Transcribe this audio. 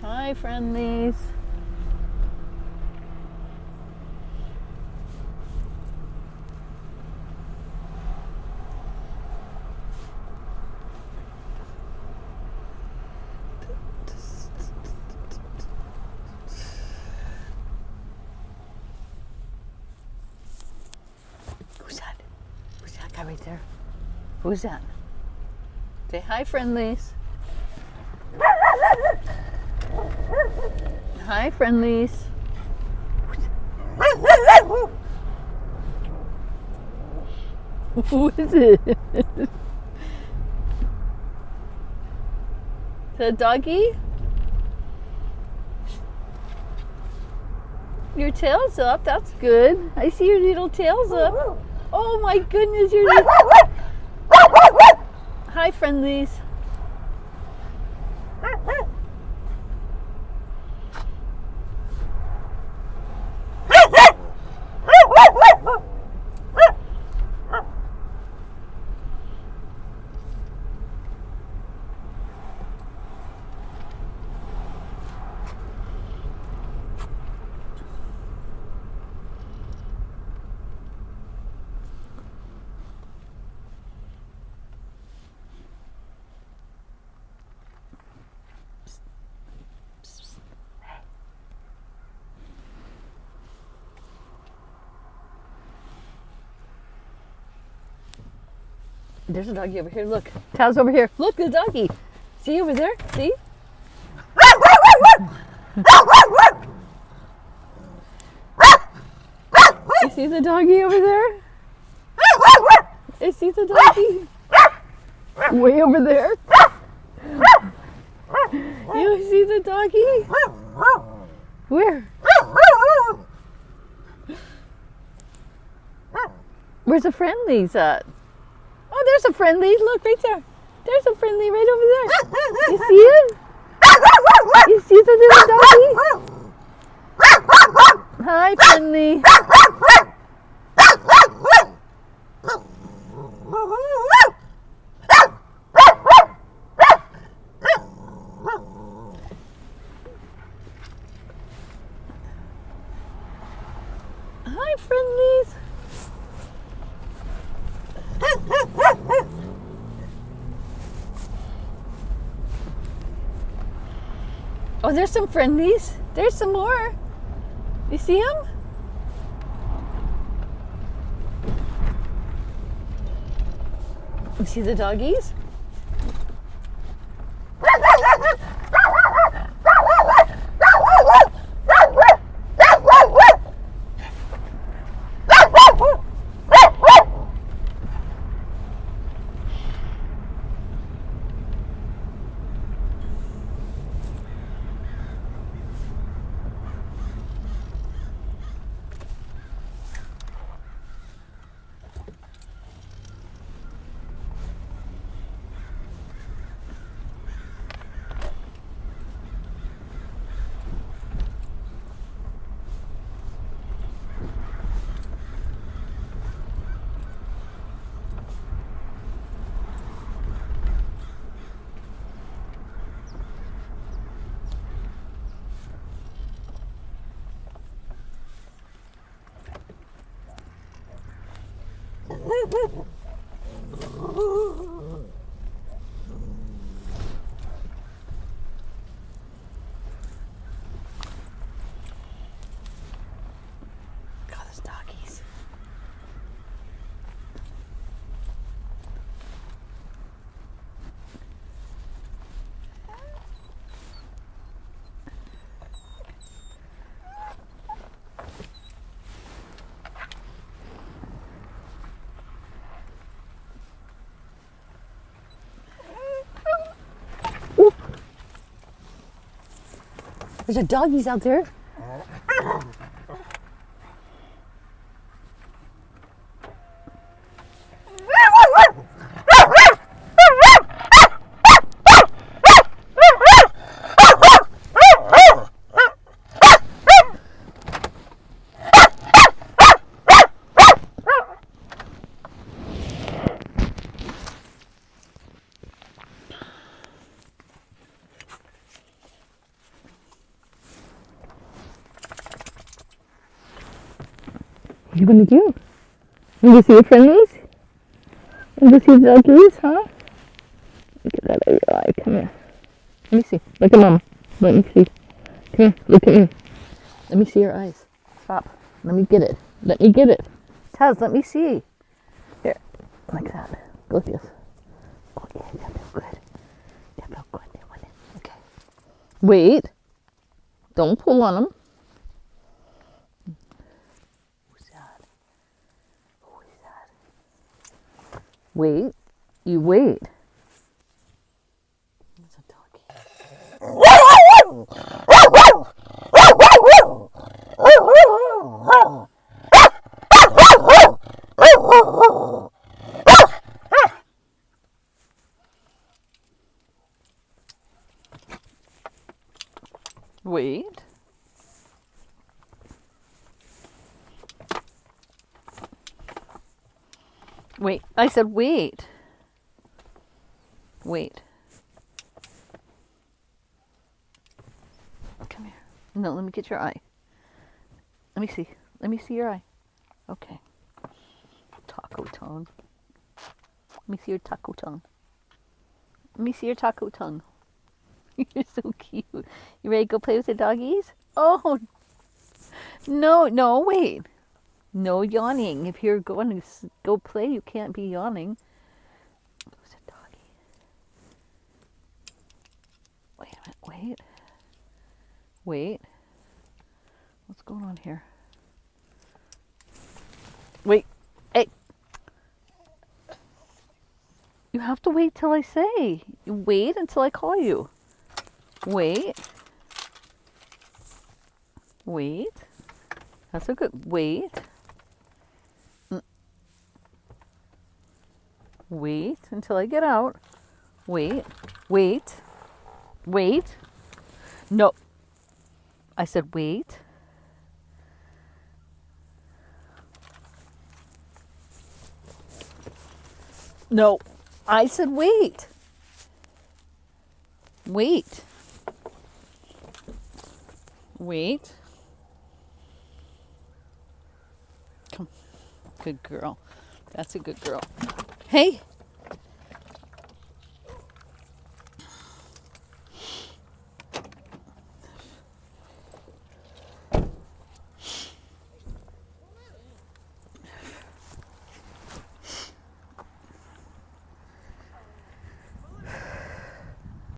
Hi, friendlies. Who's that? Who's that guy right there? Who's that? Say hi, friendlies. Hi, friendlies. Who is it? The doggy? Your tail's up, that's good. I see your little tail's up. Oh my goodness, your little... Hi, friendlies. There's a doggy over here. Look. Taz over here. Look, the doggy. See over there? See? You see the doggy over there? You see the doggy? Way over there? You see the doggy? Where? Where's the friendlies at? Oh, there's a friendly. Look, right there. There's a friendly right over there. You see him? You see the little doggy? Hi, friendly. Hi, friendlies. Oh, there's some friendlies. There's some more. You see them? You see the doggies? God, those doggies. There's a doggies out there. What are you gonna do? You gonna see your friendlies? You gonna see the doggies, huh? Look at that out of your eye. Come here. Let me see. Look at Mama. Let me see. Come here. Look at me. Let me see your eyes. Stop. Let me get it. Let me get it. Taz, let me see. Here. Like that. Go like this. Oh, yeah, that felt good. That felt good. That one. Okay. Wait. Don't pull on them. Who's that? Who is that? Wait. You wait. It's a doggy. Wait. Wait. I said wait. Wait. Come here. No, let me get your eye. Let me see. Let me see your eye. Okay. Taco tongue. Let me see your taco tongue. Let me see your taco tongue. You're so cute. You ready to go play with the doggies? Oh, no, wait. No yawning. If you're going to go play, you can't be yawning. There's a doggy. Wait a minute, wait. What's going on here? Wait, hey. You have to wait till I say. You wait until I call you. Wait. Wait. That's a good, wait. Wait until I get out. Wait. No. I said wait. No. I said wait. Wait. Come. Good girl. That's a good girl. Hey.